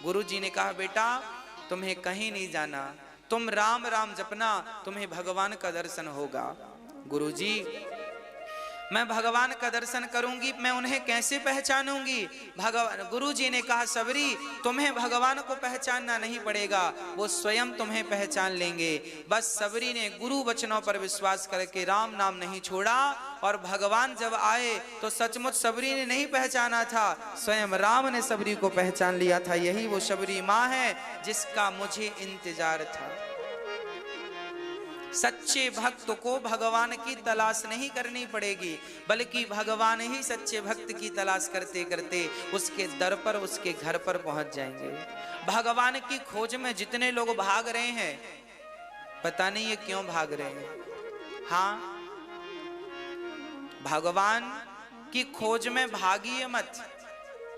गुरुजी ने कहा बेटा तुम्हें कहीं नहीं जाना, तुम राम राम जपना, तुम्हें भगवान का दर्शन होगा। गुरुजी मैं भगवान का दर्शन करूंगी, मैं उन्हें कैसे पहचानूंगी? भगवान गुरुजी ने कहा सबरी तुम्हें भगवान को पहचानना नहीं पड़ेगा, वो स्वयं तुम्हें पहचान लेंगे। बस सबरी ने गुरु वचनों पर विश्वास करके राम नाम नहीं छोड़ा, और भगवान जब आए तो सचमुच सबरी ने नहीं पहचाना था, स्वयं राम ने सबरी को पहचान लिया था। यही वो सबरी माँ है जिसका मुझे इंतजार था। सच्चे भक्त को भगवान की तलाश नहीं करनी पड़ेगी, बल्कि भगवान ही सच्चे भक्त की तलाश करते करते उसके दर पर, उसके घर पर पहुंच जाएंगे। भगवान की खोज में जितने लोग भाग रहे हैं, पता नहीं ये क्यों भाग रहे हैं। हाँ, भगवान की खोज में भागिए मत।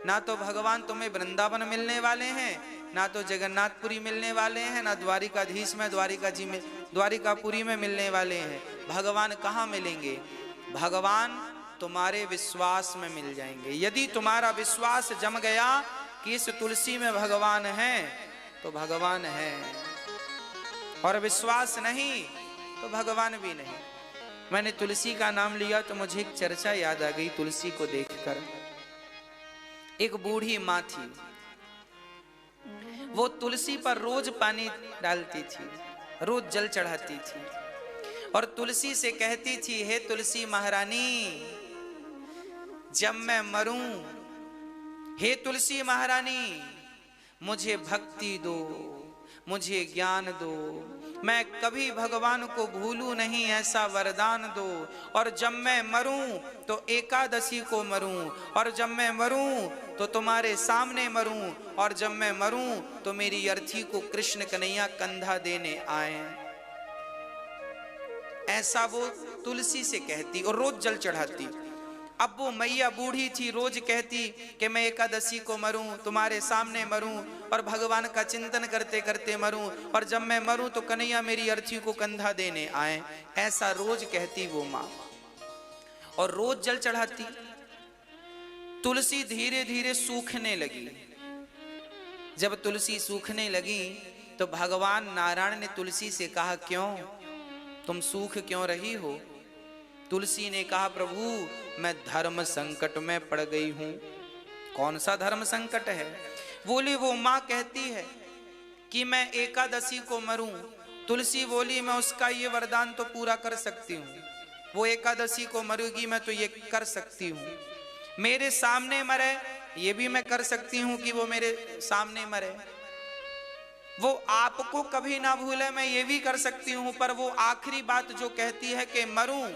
ना तो भगवान तुम्हें वृंदावन मिलने वाले हैं, ना तो जगन्नाथपुरी मिलने वाले हैं, ना द्वारिकाधीश में द्वारिकापुरी में मिलने वाले हैं। भगवान कहाँ मिलेंगे? भगवान तुम्हारे विश्वास में मिल जाएंगे। यदि तुम्हारा विश्वास जम गया कि इस तुलसी में भगवान है तो भगवान है, और विश्वास नहीं तो भगवान भी नहीं। मैंने तुलसी का नाम लिया तो मुझे एक चर्चा याद आ गई तुलसी को देखकर। एक बूढ़ी माँ थी, वो तुलसी पर रोज पानी डालती थी, रोज जल चढ़ाती थी, और तुलसी से कहती थी हे तुलसी महारानी जब मैं मरूं, हे तुलसी महारानी मुझे भक्ति दो, मुझे ज्ञान दो, मैं कभी भगवान को भूलूं नहीं, ऐसा वरदान दो। और जब मैं मरूं तो एकादशी को मरूं, और जब मैं मरूं तो तुम्हारे सामने मरूं, और जब मैं मरूं तो मेरी अर्थी को कृष्ण कन्हैया कंधा देने आए। ऐसा वो तुलसी से कहती और रोज जल चढ़ाती। अब वो मैया बूढ़ी थी, रोज कहती कि मैं एकादशी को मरूं, तुम्हारे सामने मरूं, और भगवान का चिंतन करते करते मरूं, और जब मैं मरूं तो कन्हैया मेरी अर्थी को कंधा देने आए। ऐसा रोज कहती वो माँ, और रोज जल चढ़ाती। तुलसी धीरे धीरे सूखने लगी। जब तुलसी सूखने लगी तो भगवान नारायण ने तुलसी से कहा क्यों, तुम सूख क्यों रही हो? तुलसी ने कहा प्रभु मैं धर्म संकट में पड़ गई हूं। कौन सा धर्म संकट है? बोली वो माँ कहती है कि मैं एकादशी को मरूं। तुलसी बोली मैं उसका ये वरदान तो पूरा कर सकती हूँ, वो एकादशी को मरूंगी मैं तो ये कर सकती हूँ। मेरे सामने मरे ये भी मैं कर सकती हूँ कि वो मेरे सामने मरे, वो आपको कभी ना भूले मैं ये भी कर सकती हूँ। पर वो आखिरी बात जो कहती है कि मरूं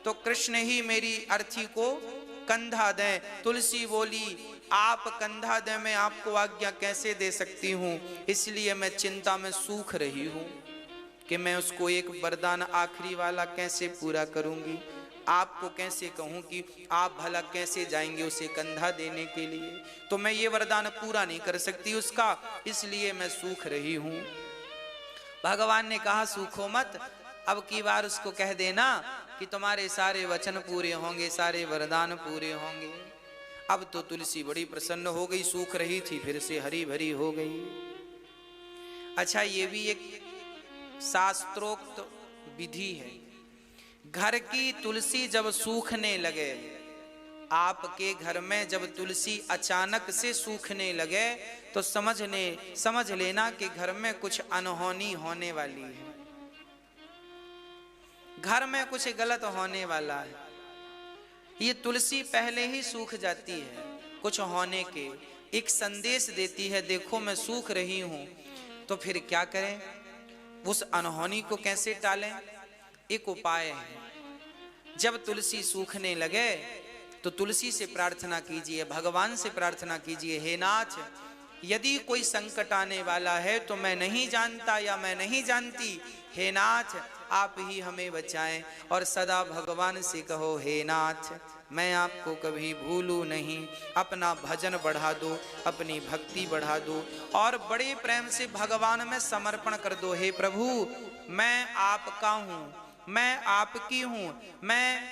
तो कृष्ण ही मेरी अर्थी को कंधा दें। तुलसी बोली आप कंधा दें, मैं आपको आज्ञा कैसे दे सकती हूँ, इसलिए मैं चिंता में सूख रही हूँ कि मैं उसको एक वरदान आखिरी वाला कैसे पूरा करूंगी। आपको कैसे कहूं कि आप भला कैसे जाएंगे उसे कंधा देने के लिए, तो मैं ये वरदान पूरा नहीं कर सकती उसका, इसलिए मैं सूख रही हूं। भगवान ने कहा सूखो मत, अब की बार उसको कह देना कि तुम्हारे सारे वचन पूरे होंगे, सारे वरदान पूरे होंगे। अब तो तुलसी बड़ी प्रसन्न हो गई, सूख रही थी फिर से हरी भरी हो गई। अच्छा, ये भी एक शास्त्रोक्त विधि है। घर की तुलसी जब सूखने लगे, आपके घर में जब तुलसी अचानक से सूखने लगे तो समझ लेना कि घर में कुछ अनहोनी होने वाली है, घर में कुछ गलत होने वाला है। ये तुलसी पहले ही सूख जाती है, कुछ होने के एक संदेश देती है, देखो मैं सूख रही हूं। तो फिर क्या करें, उस अनहोनी को कैसे टालें? एक उपाय है। जब तुलसी सूखने लगे तो तुलसी से प्रार्थना कीजिए, भगवान से प्रार्थना कीजिए, हे नाथ यदि कोई संकट आने वाला है तो मैं नहीं जानता या मैं नहीं जानती, हे नाथ आप ही हमें बचाएं। और सदा भगवान से कहो हे नाथ मैं आपको कभी भूलूं नहीं, अपना भजन बढ़ा दो, अपनी भक्ति बढ़ा दो, और बड़े प्रेम से भगवान में समर्पण कर दो। हे प्रभु मैं आपका हूँ, मैं आपकी हूँ, मैं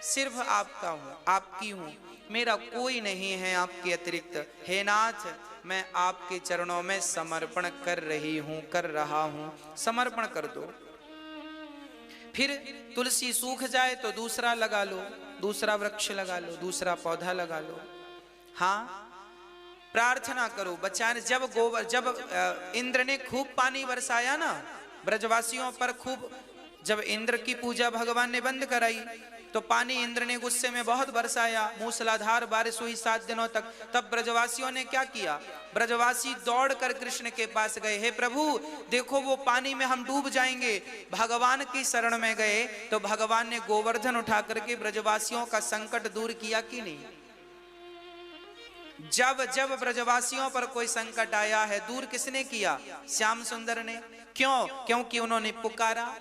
सिर्फ आपका हूँ, आपकी हूँ, मेरा कोई नहीं है आपके अतिरिक्त। हे नाथ, मैं आपके चरणों में समर्पण कर रही हूं, कर रहा हूं, समर्पण कर दो। फिर तुलसी सूख जाए तो दूसरा लगा लो, दूसरा वृक्ष लगा लो, दूसरा पौधा लगा लो। हाँ, प्रार्थना करो बचाने। जब इंद्र ने खूब पानी बरसाया ना ब्रजवासियों पर, खूब, जब इंद्र की पूजा भगवान ने बंद कराई तो पानी इंद्र ने गुस्से में बहुत बरसाया, मूसलाधार बारिश हुई 7 दिनों तक। तब ब्रजवासियों ने क्या किया? ब्रजवासी दौड़कर कृष्ण के पास गए, हे प्रभु देखो वो पानी में हम डूब जाएंगे। भगवान की शरण में गए तो भगवान ने गोवर्धन उठा करके ब्रजवासियों का संकट दूर किया कि नहीं? जब जब ब्रजवासियों पर कोई संकट आया है, दूर किसने किया? श्याम सुंदर ने। क्यों? क्योंकि उन्होंने पुकारा।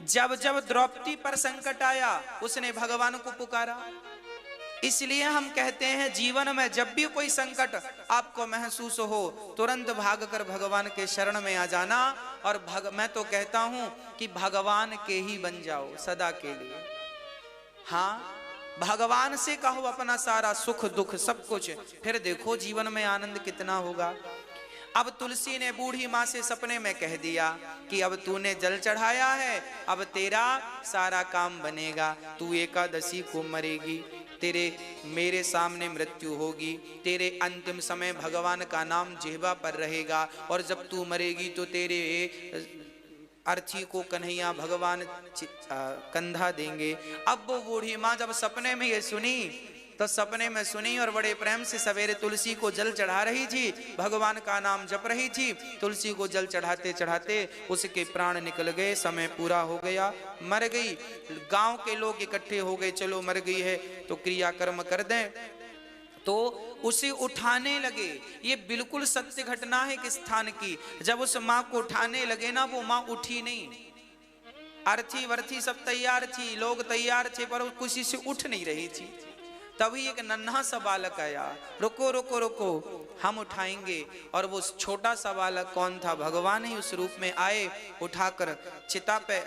जब जब द्रौपदी पर संकट आया, उसने भगवान को पुकारा। इसलिए हम कहते हैं जीवन में जब भी कोई संकट आपको महसूस हो, तुरंत भागकर भगवान के शरण में आ जाना। और मैं तो कहता हूं कि भगवान के ही बन जाओ सदा के लिए। हाँ, भगवान से कहो अपना सारा सुख दुख सब कुछ, फिर देखो जीवन में आनंद कितना होगा। अब तुलसी ने बूढ़ी माँ से सपने में कह दिया कि अब तूने जल चढ़ाया है, अब तेरा सारा काम बनेगा। तू एकादशी को मरेगी, तेरे मेरे सामने मृत्यु होगी, तेरे अंतिम समय भगवान का नाम जिह्वा पर रहेगा, और जब तू मरेगी तो तेरे अर्थी को कन्हैया भगवान कंधा देंगे। अब वो बूढ़ी माँ जब सपने में ये सुनी तो सपने में सुनी और बड़े प्रेम से सवेरे तुलसी को जल चढ़ा रही थी, भगवान का नाम जप रही थी। तुलसी को जल चढ़ाते चढ़ाते उसके प्राण निकल गए, समय पूरा हो गया, मर गई। गांव के लोग इकट्ठे हो गए, चलो मर गई है तो क्रियाकर्म कर दें। तो उसे उठाने लगे। ये बिल्कुल सत्य घटना है किस स्थान की। जब उस माँ को उठाने लगे ना, वो माँ उठी नहीं। अर्थी वर्थी सब तैयार थी, लोग तैयार थे, पर किसी से उठ नहीं रही थी। तभी एक नन्हा सा बालक आया, रुको रुको रुको, हम उठाएंगे। और वो छोटा सा बालक कौन था? भगवान ही उस रूप में आए, उठाकर चिता पे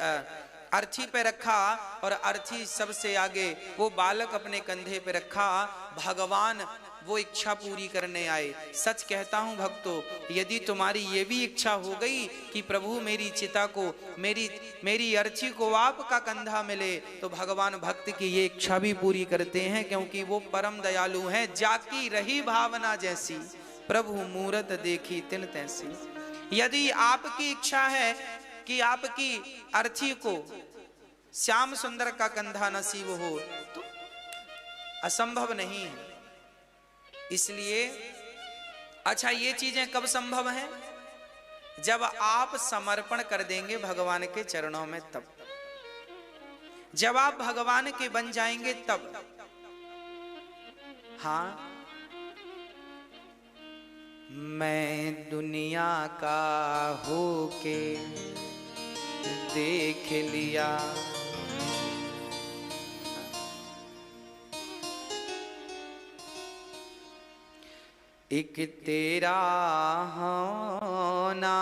अर्थी पे रखा, और अर्थी सबसे आगे वो बालक अपने कंधे पे रखा। भगवान वो इच्छा पूरी करने आए। सच कहता हूं भक्तों, यदि तुम्हारी ये भी इच्छा हो गई कि प्रभु मेरी चिता को, मेरी अर्थी को आपका कंधा मिले, तो भगवान भक्त की ये इच्छा भी पूरी करते हैं, क्योंकि वो परम दयालु हैं। जाकी रही भावना जैसी, प्रभु मूरत देखी तिन तैसी। यदि आपकी इच्छा है कि आपकी अर्थी को श्याम सुंदर का कंधा नसीब हो, तो असंभव नहीं है। इसलिए अच्छा, ये चीजें कब संभव हैं? जब आप समर्पण कर देंगे भगवान के चरणों में, तब। जब आप भगवान के बन जाएंगे तब। हाँ, मैं दुनिया का होके देख लिया, एक तेरा होना,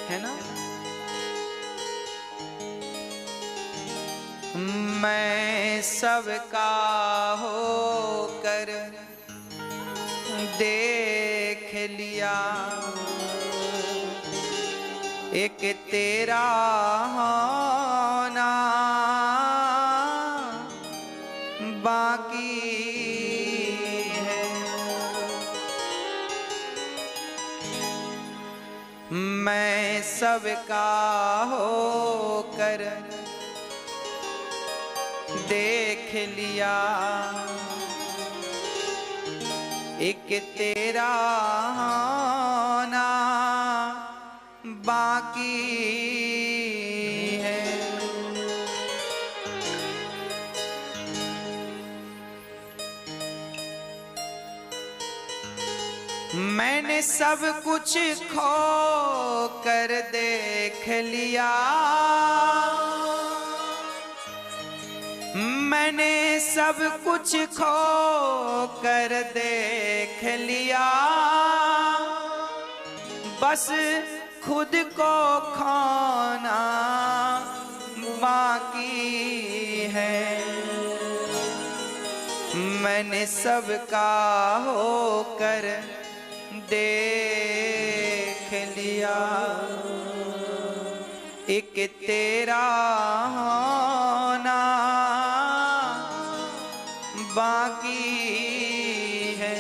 है ना। मैं सबका होकर देख लिया, एक तेरा होना बाकी है। मैं सबका होकर देख लिया, एक तेरा होना बाकी है। मैंने सब कुछ खो कर देख लिया, मैंने सब कुछ खो कर देख लिया, बस खुद को खोना बाकी है। मैंने सबका होकर देख लिया, एक तेरा होना बाकी है।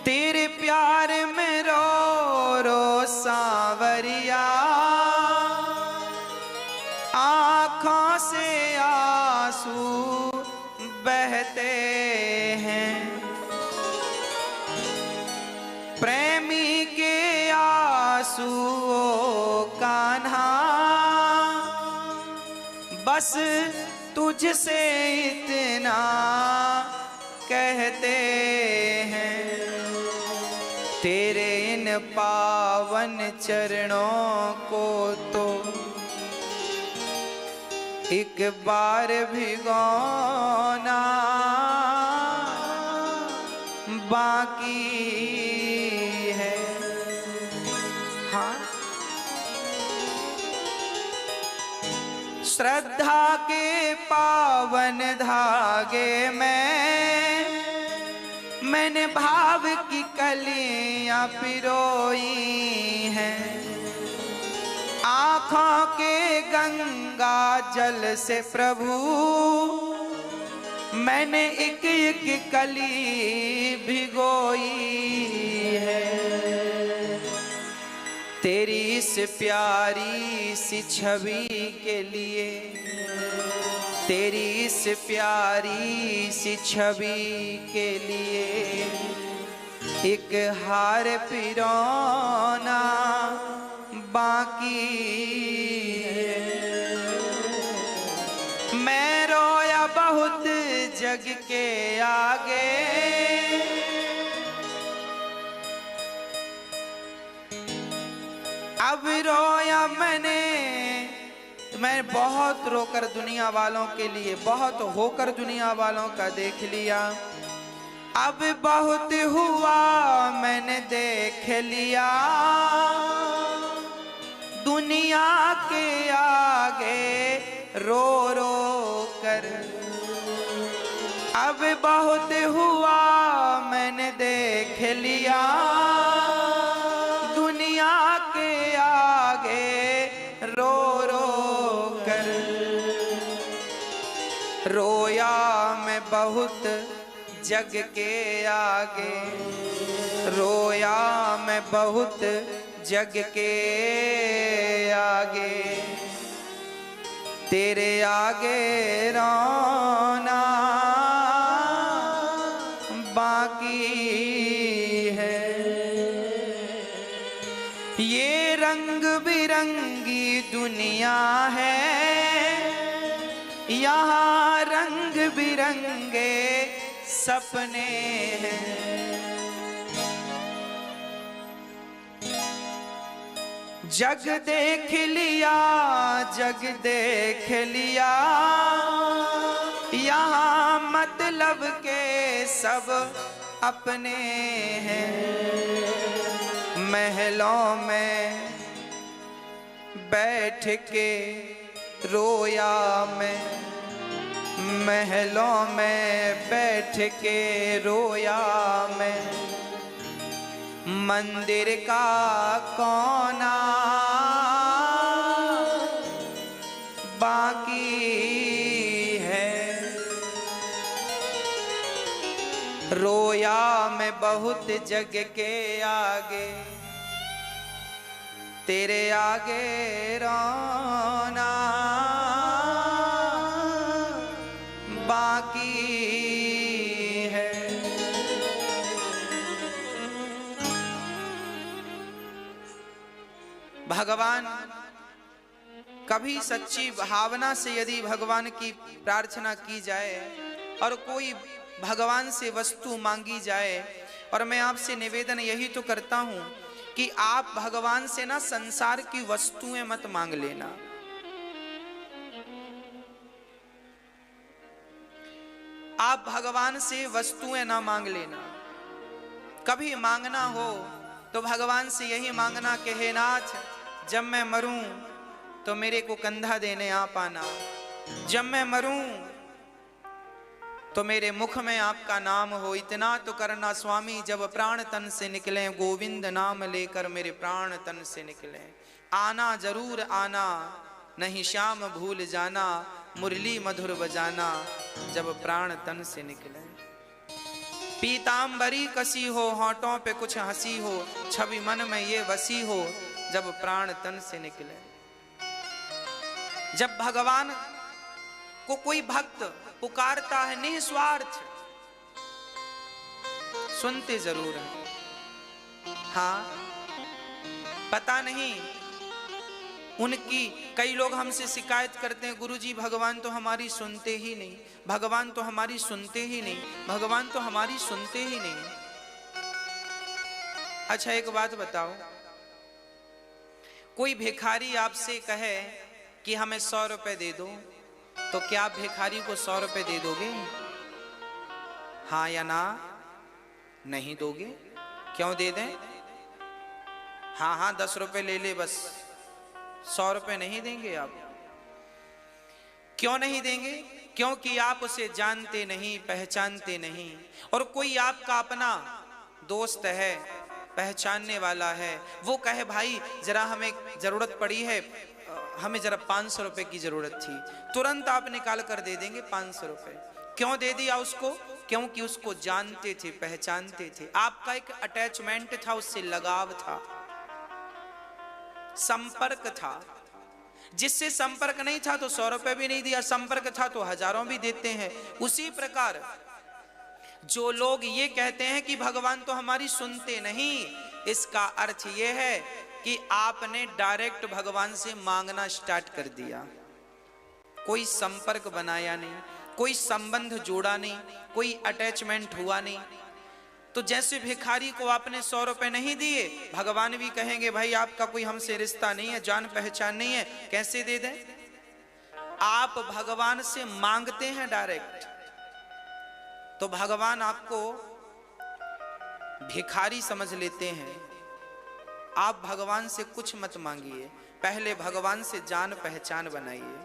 तेरे प्यार में रो रो सांवरिया, आँखों से आंसू बहते हैं। प्रेमी के आंसुओं कान्हा, बस तुझसे इतना कहते हैं। तेरे इन पावन चरणों को तो एक बार भिगोना बाकी है। हाँ, श्रद्धा के पावन धागे में मैंने भाव की कलियां पिरोई हैं। आँखों के गंगा जल से प्रभु मैंने एक एक कली भिगोई है। तेरी इस प्यारी सी छवि के लिए, तेरी इस प्यारी सी छवि के लिए एक हार पिरोना बाकी है। मैं रोया बहुत जग के आगे, अब रोया मैं बहुत रोकर दुनिया वालों के लिए, बहुत होकर दुनिया वालों का देख लिया। अब बहुत हुआ मैंने देख लिया, दुनिया के आगे रो रो कर। अब बहुत हुआ मैंने देख लिया, दुनिया के आगे रो रो कर। रोया मैं बहुत जग के आगे, रोया मैं बहुत जग के आगे। तेरे आगे रोना बाकी है। ये रंग बिरंगी दुनिया है, यहाँ रंग बिरंगे सपने हैं। जग देख लिया, जग देख लिया, यहाँ मतलब के सब अपने हैं। महलों में बैठ के रोया मैं, महलों में बैठ के रोया मैं। मंदिर का कोना बाकी है। रोया मैं बहुत जग के आगे, तेरे आगे रोना बाकी है। भगवान कभी सच्ची भावना से यदि भगवान की प्रार्थना की जाए और कोई भगवान से वस्तु मांगी जाए, और मैं आपसे निवेदन यही तो करता हूं कि आप भगवान से ना संसार की वस्तुएं मत मांग लेना। आप भगवान से वस्तुएं ना मांग लेना। कभी मांगना हो तो भगवान से यही मांगना कि हे नाथ, जब मैं मरूं तो मेरे को कंधा देने आ पाना, जब मैं मरूं तो मेरे मुख में आपका नाम हो, इतना तो करना स्वामी जब प्राण तन से निकले, गोविंद नाम लेकर मेरे प्राण तन से निकले। आना जरूर आना, नहीं श्याम भूल जाना, मुरली मधुर बजाना जब प्राण तन से निकले। पीतांबरी कसी हो, होठों पे कुछ हंसी हो, छवि मन में ये बसी हो जब प्राण तन से निकले। जब भगवान को कोई भक्त पुकारता है निस्वार्थ, सुनते जरूर हैं। हाँ, पता नहीं उनकी, कई लोग हमसे शिकायत करते हैं गुरुजी भगवान तो हमारी सुनते ही नहीं, भगवान तो हमारी सुनते ही नहीं, भगवान तो हमारी सुनते ही नहीं। अच्छा एक बात बताओ, कोई भिखारी आपसे कहे कि हमें 100 रुपए दे दो, तो क्या आप भिखारी को 100 रुपए दे दोगे? हाँ या ना? नहीं दोगे। क्यों दे दें? हाँ हाँ 10 रुपए ले ले बस, 100 रुपए नहीं देंगे आप। क्यों नहीं देंगे? क्योंकि आप उसे जानते नहीं, पहचानते नहीं। और कोई आपका अपना दोस्त है, पहचानने वाला है, वो कहे भाई जरा हमें जरूरत पड़ी है, हमें जरा 500 रुपए की जरूरत थी, तुरंत आप निकाल कर दे देंगे 500 रुपए। क्यों दे दिया उसको? क्योंकि उसको जानते थे, पहचानते थे। आपका एक अटैचमेंट था, उससे लगाव था, संपर्क था। जिससे संपर्क नहीं था तो 100 रुपए भी नहीं दिया, संपर्क था तो हजारों भी देते हैं। उसी प्रकार जो लोग ये कहते हैं कि भगवान तो हमारी सुनते नहीं, इसका अर्थ ये है कि आपने डायरेक्ट भगवान से मांगना स्टार्ट कर दिया। कोई संपर्क बनाया नहीं, कोई संबंध जोड़ा नहीं, कोई अटैचमेंट हुआ नहीं। तो जैसे भिखारी को आपने 100 रुपए नहीं दिए, भगवान भी कहेंगे भाई आपका कोई हमसे रिश्ता नहीं है, जान पहचान नहीं है, कैसे दे दें? आप भगवान से मांगते हैं डायरेक्ट, तो भगवान आपको भिखारी समझ लेते हैं। आप भगवान से कुछ मत मांगिए, पहले भगवान से जान पहचान बनाइए।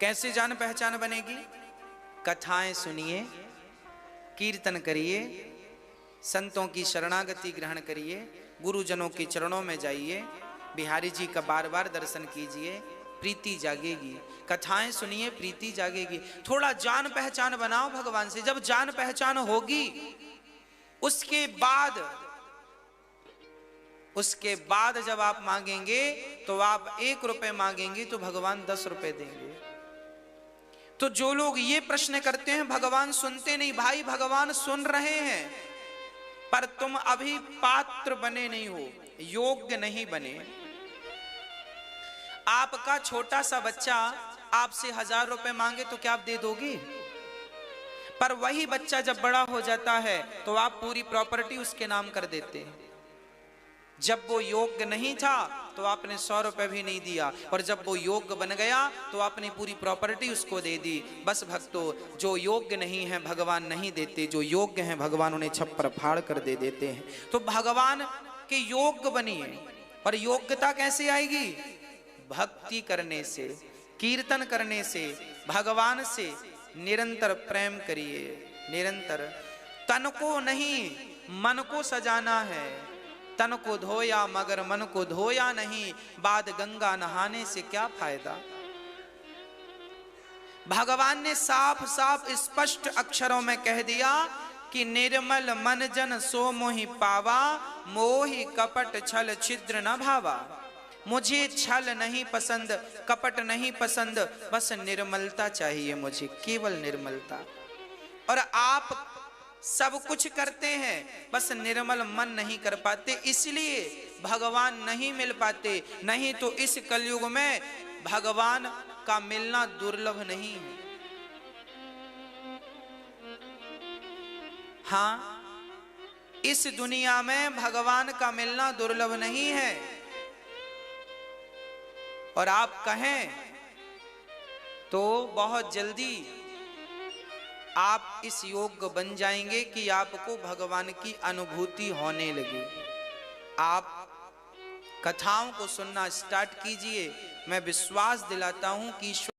कैसे जान पहचान बनेगी? कथाएं सुनिए, कीर्तन करिए, संतों की शरणागति ग्रहण करिए, गुरुजनों के चरणों में जाइए, बिहारी जी का बार बार दर्शन कीजिए, प्रीति जागेगी। कथाएं सुनिए, प्रीति जागेगी। थोड़ा जान पहचान बनाओ भगवान से। जब जान पहचान होगी, उसके बाद जब आप मांगेंगे तो आप 1 रुपए मांगेंगे तो भगवान 10 रुपए देंगे। तो जो लोग ये प्रश्न करते हैं भगवान सुनते नहीं, भाई भगवान सुन रहे हैं, पर तुम अभी पात्र बने नहीं हो, योग्य नहीं बने। आपका छोटा सा बच्चा आपसे 1000 रुपए मांगे तो क्या आप दे दोगे? पर वही बच्चा जब बड़ा हो जाता है तो आप पूरी प्रॉपर्टी उसके नाम कर देते हैं। जब वो योग्य नहीं था तो आपने 100 रुपए भी नहीं दिया, और जब वो योग्य बन गया तो आपने पूरी प्रॉपर्टी उसको दे दी। बस भक्तों, जो योग्य नहीं है भगवान नहीं देते, जो योग्य हैं भगवान उन्हें छप्पर फाड़ कर दे देते हैं। तो भगवान के योग्य बनिए। और योग्यता कैसे आएगी? भक्ति करने से, कीर्तन करने से, भगवान से निरंतर प्रेम करिए। निरंतर तन को नहीं मन को सजाना है। तन को धोया मगर मन को धोया नहीं, बाद गंगा नहाने से क्या फायदा। भगवान ने साफ साफ स्पष्ट अक्षरों में कह दिया कि निर्मल मन जन सो मोहि पावा, मोहि कपट छल छिद्र न भावा। मुझे छल नहीं पसंद, कपट नहीं पसंद, बस निर्मलता चाहिए मुझे, केवल निर्मलता। और आप सब कुछ करते हैं, बस निर्मल मन नहीं कर पाते, इसलिए भगवान नहीं मिल पाते। नहीं तो इस कलयुग में भगवान का मिलना दुर्लभ नहीं है। हाँ, इस दुनिया में भगवान का मिलना दुर्लभ नहीं है। और आप कहें तो बहुत जल्दी आप इस योग्य बन जाएंगे कि आपको भगवान की अनुभूति होने लगे। आप कथाओं को सुनना स्टार्ट कीजिए। मैं विश्वास दिलाता हूं कि ईश्वर